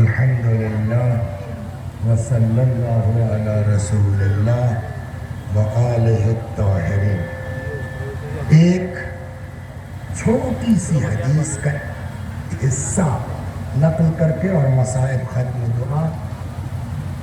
الحمد للہ وصلی اللہ علی رسول اللہ وآلہ الطاہرین۔ ایک چھوٹی سی حدیث کا حصہ نقل کر کے اور مصائب ختم دعا۔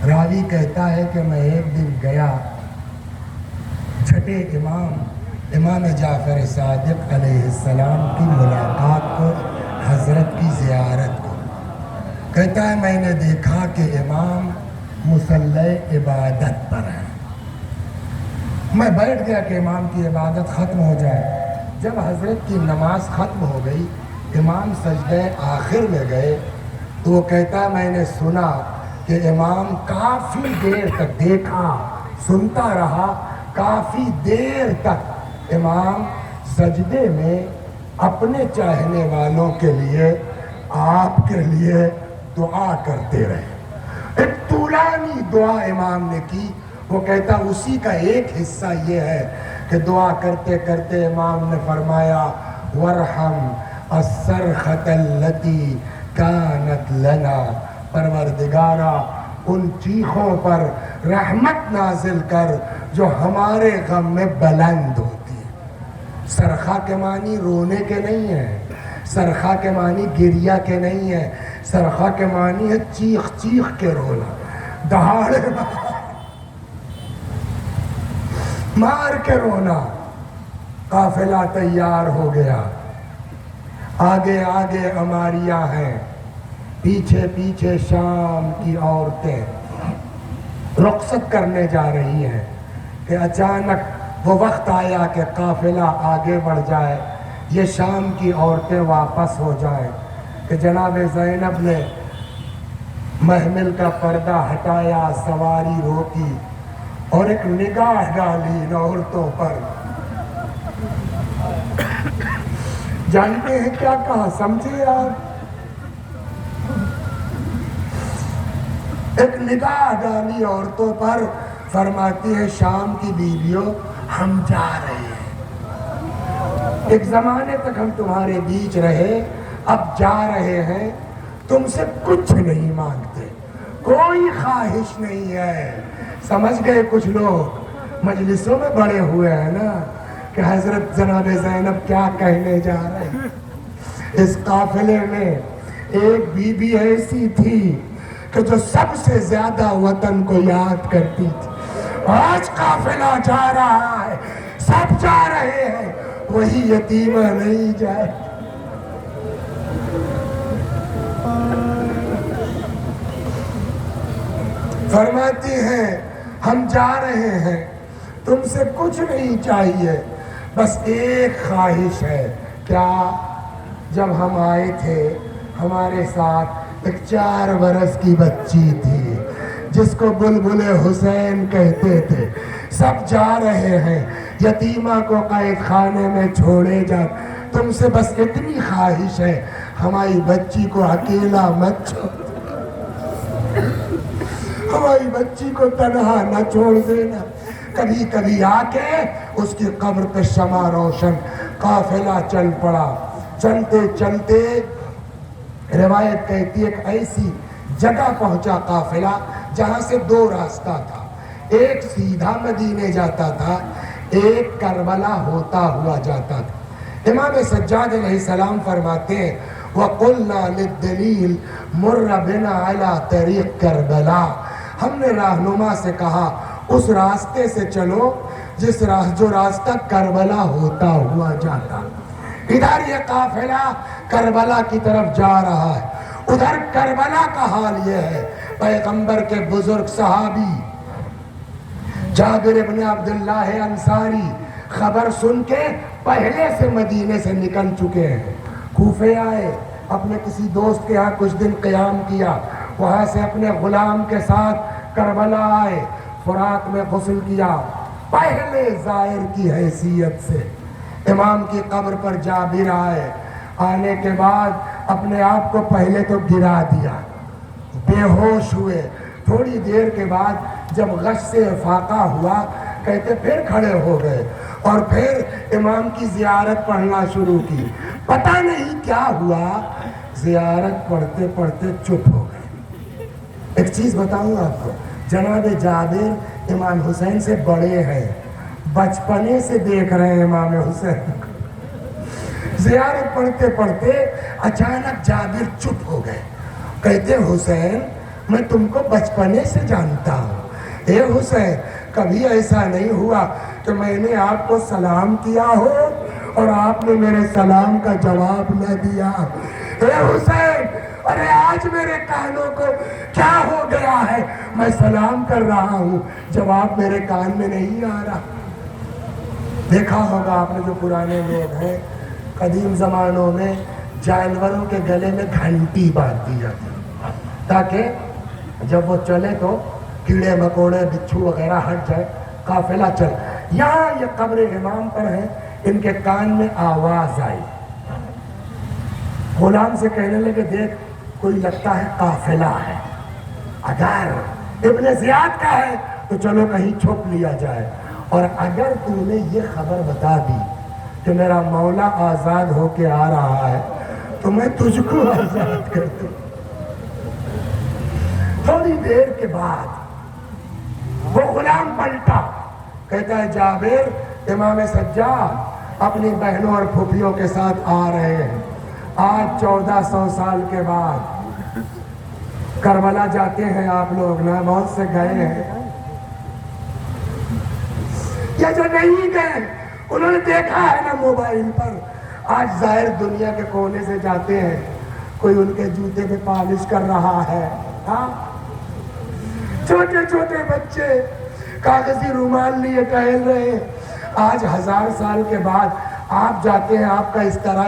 راوی کہتا ہے کہ میں ایک دن گیا چھٹے امام جعفر صادق علیہ السلام کی ملاقات کو، حضرت کی زیارت کو۔ کہتا ہے میں نے دیکھا کہ امام مصلی عبادت پر ہے۔ میں بیٹھ گیا کہ امام کی عبادت ختم ہو جائے۔ جب حضرت کی نماز ختم ہو گئی، امام سجدہ آخر میں گئے، تو وہ کہتا ہے میں نے سنا کہ امام کافی دیر تک دیکھا، سنتا رہا، کافی دیر تک امام سجدے میں اپنے چاہنے والوں کے لیے، آپ کے لیے دعا کرتے رہے۔ ایک طولانی دعا امام نے کی۔ وہ کہتا اسی کا ایک حصہ یہ ہے کہ دعا کرتے کرتے امام نے فرمایا وَارْحَمْ الصَّرْخَةَ الَّتِي كَانَتْ لَنَا، پروردگارا ان چیخوں پر رحمت نازل کر جو ہمارے غم میں بلند ہوتی ہے۔ صرخہ کے معنی رونے کے نہیں ہے، صرخہ کے معنی گریہ کے نہیں ہے، صرخہ کے معنی ہے چیخ چیخ کے رونا، دہاڑے مار کے رونا۔ قافلہ تیار ہو گیا، آگے آگے عماریاں ہیں، پیچھے پیچھے شام کی عورتیں رخصت کرنے جا رہی ہیں کہ اچانک وہ وقت آیا کہ قافلہ آگے بڑھ جائے، یہ شام کی عورتیں واپس ہو جائیں کہ جناب زینب نے محمل کا پردہ ہٹایا، سواری روکی اور ایک نگاہ ڈالی ان عورتوں پر۔ جانتے ہیں کیا کہا؟ سمجھے آپ؟ ایک نگاہ ڈالی عورتوں پر، فرماتی ہے شام کی بیویوں ہم جا رہے ہیں، ایک زمانے تک ہم تمہارے بیچ رہے، اب جا رہے ہیں، تم سے کچھ نہیں مانگتے، کوئی خواہش نہیں ہے۔ سمجھ گئے کچھ لوگ مجلسوں میں بڑے ہوئے ہیں نا کہ حضرت جناب زینب کیا کہنے جا رہے ہیں۔ اس قافلے میں ایک بی بی ایسی تھی کہ جو سب سے زیادہ وطن کو یاد کرتی تھی۔ آج قافلہ جا رہا ہے، سب جا رہے ہیں، وہی یتیمہ نہیں جائے۔ فرماتی ہیں ہم جا رہے ہیں، تم سے کچھ نہیں چاہیے، بس ایک خواہش ہے۔ کیا؟ جب ہم آئے تھے ہمارے ساتھ ایک 4 برس کی بچی تھی جس کو بلبل حسین کہتے تھے، سب جا رہے ہیں، یتیمہ کو قید خانے میں چھوڑے جا، تم سے بس اتنی خواہش ہے ہماری بچی کو اکیلا مت چھوڑ، ہماری بچی کو تنہا نہ چھوڑ دینا۔ کبھی کبھی آ کے اس کی قبر پہ شمع روشن۔ قافلہ چل پڑا، چلتے چلتے روایت کہتی ہے ایک ایسی جگہ پہنچا قافلہ جہاں سے 2 راستہ تھا، ایک سیدھا مدینے جاتا تھا، ایک کربلا ہوتا ہوا جاتا تھا۔ امام سجاد علیہ السلام فرماتے ہیں وَقُلْنَا لِلدَّلِيلِ مُرَّ بِنَا عَلَى طَرِيقِ کربلا، ہم نے رہنما سے کہا اس راستے سے چلو جو راستہ کربلا ہوتا ہوا جاتا۔ ادھر یہ قافلہ کربلا کی طرف جا رہا ہے، ادھر کربلا کا حال یہ ہے۔ پیغمبر کے بزرگ صحابی جابر ابن عبداللہ انصاری خبر سن کے پہلے سے مدینے سے نکل چکے ہیں، کوفے آئے، اپنے کسی دوست کے ہاں کچھ دن قیام کیا، وہاں سے اپنے غلام کے ساتھ کربلا آئے، فرات میں غسل کیا، پہلے زائر کی حیثیت سے امام کی قبر پر جابر آئے، آنے کے بعد اپنے آپ کو پہلے تو گرا دیا، بے ہوش ہوئے، تھوڑی دیر کے بعد جب غش سے افاقہ ہوا کہتے پھر کھڑے ہو گئے اور پھر امام کی زیارت پڑھنا شروع کی۔ پتہ نہیں کیا ہوا، زیارت پڑھتے پڑھتے چپ ہو گئے۔ ایک چیز بتاؤں آپ کو، جناب جابر امام حسین سے بڑے ہیں، بچپنے سے دیکھ رہے ہیں امام حسین کو۔ زیارت پڑھتے پڑھتے اچانک جابر چپ ہو گئے، کہتے حسین میں تم کو بچپنے سے جانتا ہوں، اے حسین کبھی ایسا نہیں ہوا کہ میں نے آپ کو سلام کیا ہو اور آپ نے میرے سلام کا جواب نہ دیا۔ اے حسین ارے آج میرے کانوں کو کیا ہو گیا ہے، میں سلام کر رہا ہوں جواب میرے کان میں نہیں آ رہا۔ دیکھا ہوگا آپ نے جو پرانے لوگ ہیں، قدیم زمانوں میں جانوروں کے گلے میں گھنٹی باندھ دی جاتی تاکہ جب وہ چلے تو کیڑے مکوڑے بچھو وغیرہ ہٹ جائے، قافلہ چل۔ یہاں یہ قبر امام پر ہے، ان کے کان میں آواز آئی، غلام سے کہنے لگے دیکھ کوئی لگتا ہے قافلہ ہے، اگر ابن زیاد کا ہے تو چلو کہیں چھپ لیا جائے، اور اگر تم نے یہ خبر بتا دی کہ میرا مولا آزاد ہو کے آ رہا ہے تو میں تجھ کو آزاد کر دوں۔ تھوڑی دیر کے بعد وہ غلام پلٹا، کہتا ہے جابر امام سجاد اپنی بہنوں اور پھوپھیوں کے ساتھ آ رہے ہیں، آج 1400 سال کے بعد کربلا جاتے ہیں آپ لوگ نا، بہت سے گئے ہیں، یا جو نہیں گئے انہوں نے دیکھا ہے نا موبائل پر، آج ظاہر دنیا کے کونے سے جاتے ہیں، کوئی ان کے جوتے پہ پالش کر رہا ہے، ہاں چھوٹے چھوٹے بچے کاغذی رومال لیے ٹہل رہے ہیں۔ آج 1000 سال کے بعد آپ جاتے ہیں، آپ کا اس طرح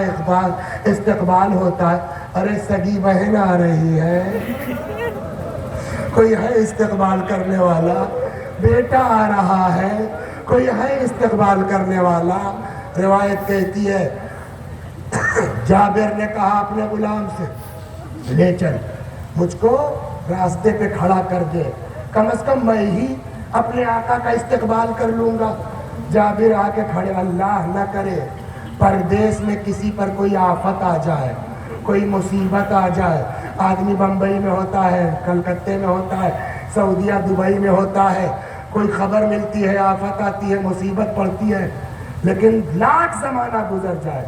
استقبال ہوتا ہے، ارے سگی بہن آ رہی ہے، کوئی ہے استقبال کرنے والا، بیٹا آ رہا ہے، کوئی ہے استقبال کرنے والا۔ روایت کہتی ہے جابر نے کہا اپنے غلام سے لے چل، مجھ کو راستے پہ کھڑا کر دے، کم از کم میں ہی اپنے آقا کا استقبال کر لوں گا۔ جابر آ کے کھڑے، اللہ نہ کرے پردیس میں کسی پر کوئی آفت آ جائے، کوئی مصیبت آ جائے، آدمی بمبئی میں ہوتا ہے، کلکتے میں ہوتا ہے، سعودیہ دبئی میں ہوتا ہے، کوئی خبر ملتی ہے، آفت آتی ہے، مصیبت پڑتی ہے، لیکن لاکھ زمانہ گزر جائے،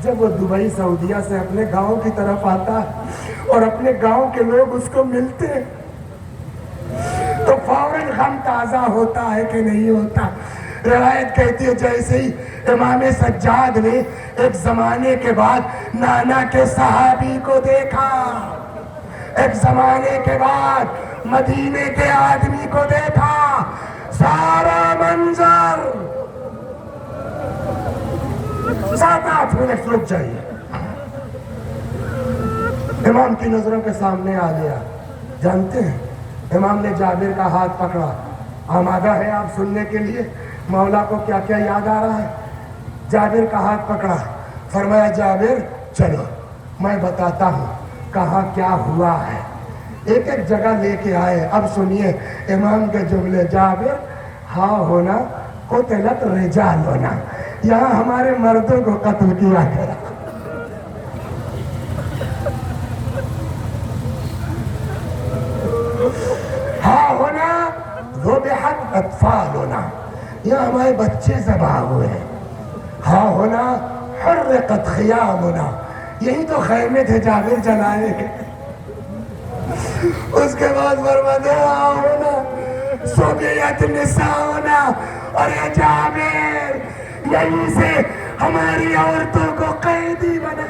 جب وہ دبئی سعودیہ سے اپنے گاؤں کی طرف آتا ہے اور اپنے گاؤں کے لوگ اس کو ملتے ہیں تو فوراً غم تازہ ہوتا ہے کہ نہیں ہوتا۔ روایت کہتی ہے جیسے ہی امام سجاد نے ایک زمانے کے بعد نانا کے صحابی کو دیکھا، ایک زمانے کے بعد مدینے کے آدمی کو دیکھا، سارا منظر 7-8 منٹ رک جائیے، امام کی نظروں کے سامنے آ گیا۔ جانتے ہیں امام نے جابر کا ہاتھ پکڑا، آمادہ ہے آپ سننے کے لیے مولا کو کیا کیا یاد آ رہا ہے؟ جابر کا ہاتھ پکڑا، فرمایا جابر چلو میں بتاتا ہوں کہاں کیا ہوا ہے، ایک ایک جگہ لے کے آئے۔ اب سنیے امام کے جملے، جابر ہاں ہونا قتلت رجال ہونا، یہاں ہمارے مردوں کو قتل کیا گیا، ہاں ہونا ذبحت اطفال ہونا، یہاں ہمارے بچے ذبح ہوئے ہیں، ہاں ہونا حرقت خیام ہونا، یہی تو خیمے تھے جابر جلائے گئے۔ اس کے بعد فرماتے ہاں ہونا سبیت نساء ہونا، اور اے جابر یہیں سے ہماری عورتوں کو قیدی بنا۔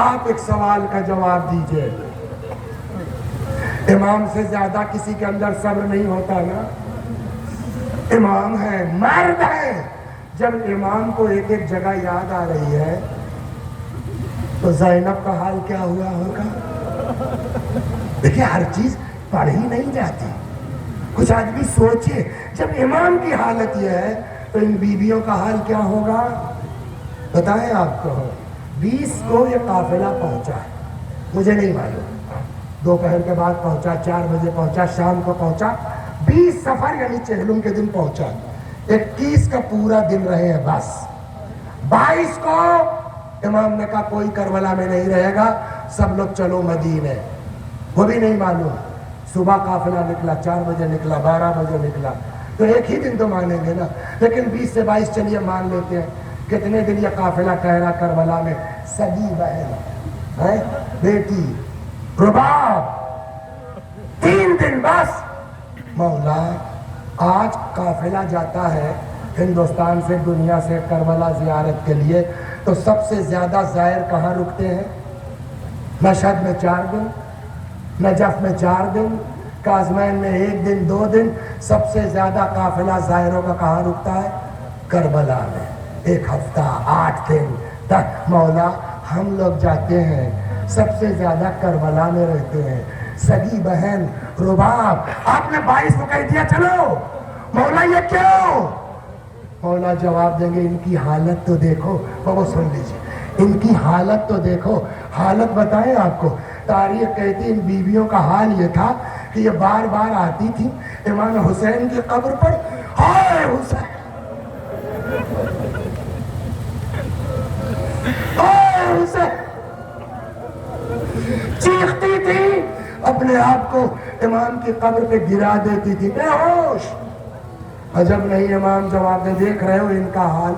آپ ایک سوال کا جواب دیجئے، امام سے زیادہ کسی کے اندر صبر نہیں ہوتا نا؟ امام ہے، مرد ہے، جب امام کو ایک ایک جگہ یاد آ رہی ہے تو زینب کا حال کیا ہوا ہوگا؟ دیکھیں ہر چیز پڑھی نہیں جاتی، کچھ آدمی سوچے جب امام کی حالت یہ ہے تو ان بیویوں کا حال کیا ہوگا؟ بتائیں آپ کو 20 کو یہ قافلہ پہنچا ہے، مجھے نہیں معلوم، دوپہر کے بعد پہنچا، 4 بجے پہنچا، شام کو پہنچا، 20 سفر یعنی چہلم کے دن پہنچا، 21 کا پورا دن رہے ہیں بس، 22 کو امام نے کہا کوئی کربلا میں نہیں رہے گا، سب لوگ چلو مدینے۔ وہ بھی نہیں معلوم، صبح قافلہ نکلا، 4 بجے نکلا، 12 بجے نکلا، تو ایک ہی دن تو مانیں گے نا، لیکن 20 سے 22 چلیے مان لیتے ہیں۔ کتنے دن یہ قافلہ ٹھہرا کربلا میں؟ سگی بہن ہے، بیٹی رباب، 3 دن بس۔ مولا آج قافلہ جاتا ہے ہندوستان سے، دنیا سے، کربلا زیارت کے لیے، تو سب سے زیادہ زائر کہاں رکتے ہیں؟ مشہد میں 4 دن، نجف میں 4 دن، کاظمین میں 1 دن 2 دن۔ سب سے زیادہ قافلہ زائروں کا کہاں رکتا ہے؟ کربلا میں، 1 ہفتہ 8 دن تک۔ مولا ہم لوگ جاتے ہیں، سب سے زیادہ کربلا میں رہتے ہیں۔ سگی بہن رباب، آپ نے 22 کو کہہ دیا چلو، مولا یہ کیوں؟ مولا جواب دیں گے ان کی حالت تو دیکھو، وہ سن لیجیے، ان کی حالت تو دیکھو۔ حالت بتائیں آپ کو، تاریخ کہتی ان بیویوں کا حال یہ تھا کہ یہ بار بار آتی تھی امام حسین کی قبر پر، ہائے حسین، ہائے حسین، چیختی تھی، اپنے آپ کو امام کی قبر پہ گرا دیتی تھی، بے ہوش۔ عجب نہیں، امام جواب دے، دیکھ رہے ہو ان کا حال،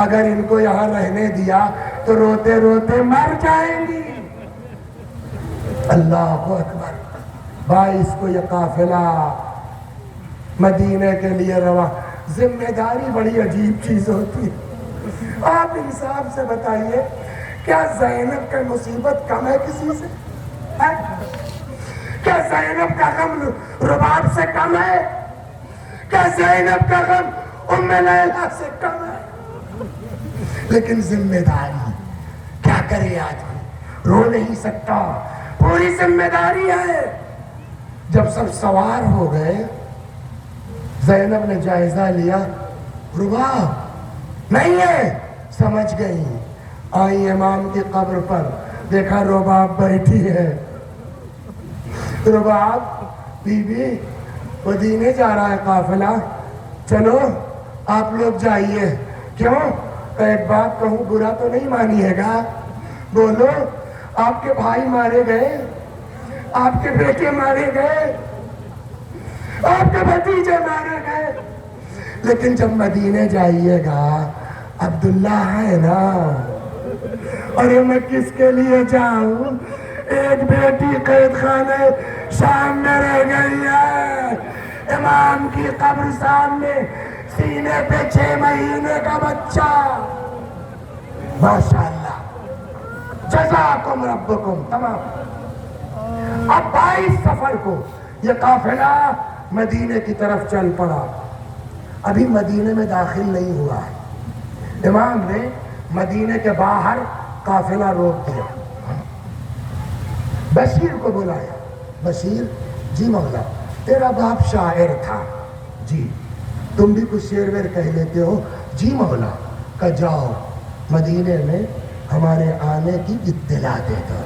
اگر ان کو یہاں رہنے دیا تو روتے روتے مر جائیں گی۔ اللہ اکبر۔ 22 کو یہ قافلہ مدینے کے لیے رواں۔ ذمہ داری بڑی عجیب چیز ہوتی ہے۔ آپ انصاف سے بتائیے، کیا زینب کا مصیبت کم ہے کسی سے؟ کیا زینب کا غم رباب سے کم ہے؟ کیا زینب کا غم ام لیلا سے کم ہے؟ لیکن ذمہ داری، کیا کرے آدمی، رو نہیں سکتا، پوری ذمہ داری ہے۔ جب سب سوار ہو گئے، زینب نے جائزہ لیا، رباب نہیں ہے، سمجھ گئی، آئی امام کی قبر پر، دیکھا رباب بیٹھی ہے۔ رباب بی بی، مدینے جا رہا ہے قافلہ، چلو آپ لوگ جائیے۔ کیوں؟ ایک بات کہوں، برا تو نہیں مانیے گا؟ بولو، آپ کے بھائی مارے گئے، آپ کے بیٹے مارے گئے، آپ کے بھتیجے مارے گئے، لیکن جب مدینے جائیے گا عبداللہ ہے نا، اور میں کس کے لیے جاؤں؟ ایک بیٹی قید خانہ شام میں رہ گئی ہے، امام کی قبر سامنے، سینے پہ 6 مہینے کا بچہ۔ ماشاءاللہ، جزاکم ربکم تمام۔ اب 22 سفر کو یہ قافلہ مدینے کی طرف چل پڑا، ابھی مدینے میں داخل نہیں ہوا ہے۔ امام نے مدینے کے باہر قافلہ روک دیا، بشیر کو بلایا، بشیر جی مولا، تیرا باپ شاعر تھا، جی تم بھی کچھ شعر ویر کہہ لیتے ہو، جی مولا، کہ جاؤ مدینے میں ہمارے آنے کی اطلاع دے دو۔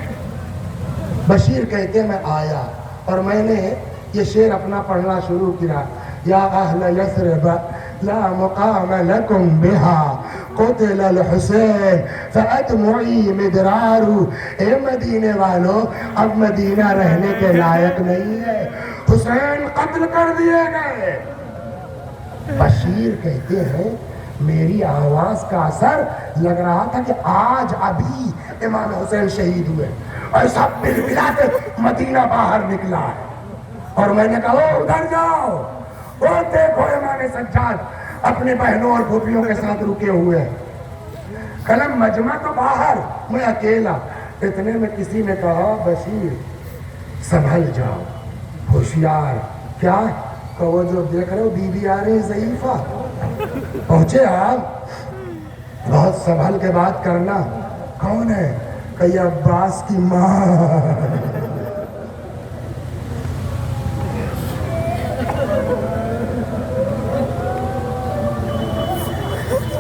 بشیر کہتے میں آیا اور میں نے یہ شعر اپنا پڑھنا شروع کیا، یا اہل یثرب لا مقام لکم بہا قتل الحسین فادمعی مدرار۔ اے مدینے والو، اب مدینہ رہنے کے لائق نہیں ہے، حسین قتل کر دیے گئے۔ بشیر کہتے ہیں میری آواز کا اثر لگ رہا تھا کہ آج ابھی امام حسین شہید ہوئے، ایسا بلبلا کے مدینہ باہر نکلا ہے۔ اور میں نے کہا او ادھر جاؤ، وہ دیکھو امام سجاد اپنے بہنوں اور پھوپھیوں کے ساتھ رکے ہوئے ہیں۔ قلم مجمع تو باہر، میں اکیلا۔ اتنے میں کسی نے کہا بشیر سنبھل جاؤ، ہوشیار۔ کیا کہ وہ جو دیکھ رہے ہو بی بی آ رہی ضعیفہ، پہنچے آپ، بہت سنبھل کے بات کرنا۔ کون ہے؟ کہ یہ عباس کی ماں۔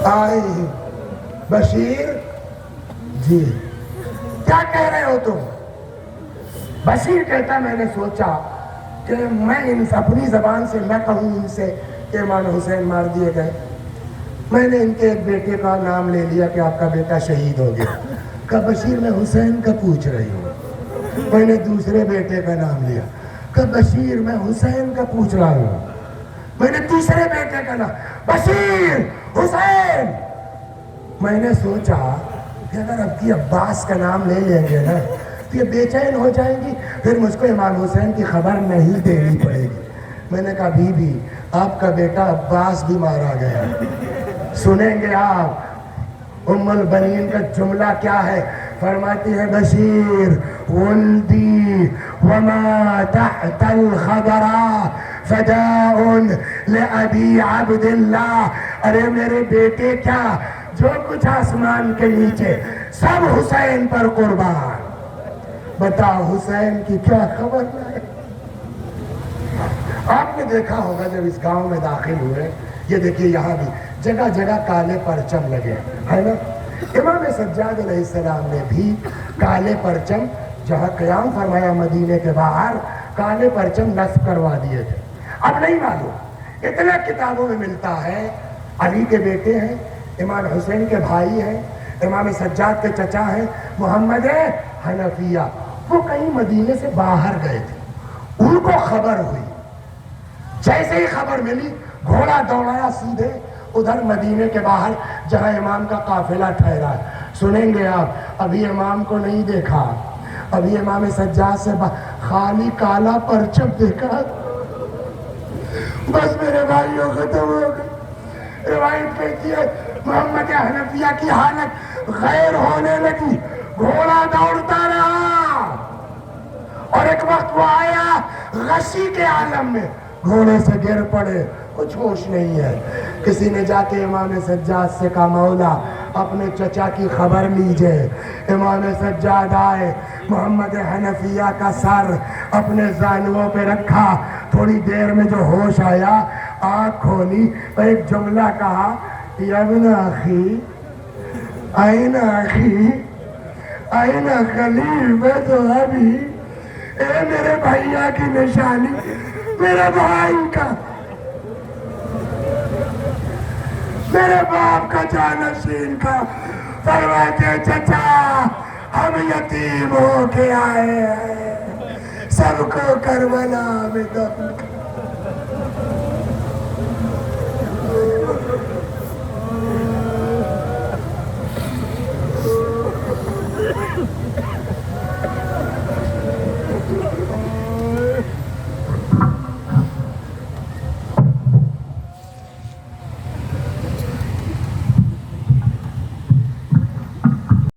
آئی بشیر جی، کیا کہہ رہے ہو تم؟ بشیر کہتا میں نے سوچا کہ میں اپنی زبان سے نہ کہوں ان سے کہ امام حسین مار دیے گئے، میں نے ان کے ایک بیٹے کا نام لے لیا کہ آپ کا بیٹا شہید ہو گیا، کہا بشیر میں حسین کا پوچھ رہی ہوں. میں نے دوسرے بیٹے کا نام لیا. کہا بشیر میں حسین کا پوچھ رہا ہوں. میں نے تیسرے بیٹے کا نام بشیر حسین. میں نے سوچا کہ اگر اب کی عباس کا نام لے لیں گے نا تو یہ بے چین ہو جائیں گی, پھر مجھ کو امام حسین کی خبر نہیں دینی پڑے گی. میں نے کہا بی بی آپ کا بیٹا عباس بھی مارا گیا, سنیں گے آپ. ام البنین کا جملہ کیا ہے؟ فرماتی ہے بشیر ولدی وما تحت الخضراء فداء لأبی عبداللہ. ارے میرے بیٹے کیا جو کچھ آسمان کے نیچے سب حسین پر قربان. بتاؤ حسین کی کیا خبر ہے؟ آپ نے دیکھا ہوگا جب اس گاؤں میں داخل ہوئے, یہ دیکھیے یہاں بھی جگہ جگہ کالے پرچم لگے ہے نا. امام سجاد علیہ السلام نے بھی کالے پرچم جہاں قیام فرمایا مدینے کے باہر کالے پرچم نصب کروا دیے تھے. اب نہیں معلوم, اتنا کتابوں میں ملتا ہے علی کے بیٹے ہیں, امام حسین کے بھائی ہیں, امام سجاد کے چچا ہیں محمد حنفیہ. وہ کہیں مدینے سے باہر گئے تھے, ان کو خبر ہوئی, جیسے ہی خبر ملی گھوڑا دوڑایا سیدھے ادھر مدینے کے باہر جہاں امام کا قافلہ ٹھہرا ہے. سنیں گے آپ ابھی امام کو نہیں دیکھا, ابھی امام سجاد سے خالی کالا پرچم دیکھا, بس میرے بھائیوں ختم ہو گئے. روایت کہتی ہے محمد حنفیہ کی حالت غیر ہونے لگی, گھوڑا دوڑتا رہا اور ایک وقت وہ آیا غشی کے عالم میں, گھوڑے سے گر پڑے, کچھ ہوش نہیں ہے. کسی نے جا کے امام سجاد سے کہا مولا اپنے چچا کی خبر لیجئے. امام سجاد آئے, محمد حنفیہ کا سر اپنے زانووں پہ رکھا, تھوڑی دیر میں جو ہوش آیا آنکھ کھولی, ایک جملہ کہا یا ابن اخی این اخی این خلیفۃ ابی. اے میرے بھائیا کی نشانی, میرے بھائی کا, میرے باپ کا جانشین کا. فرماتے چچا ہم یتیم ہو کے آئے ہیں, سب کو کربلا میں دفن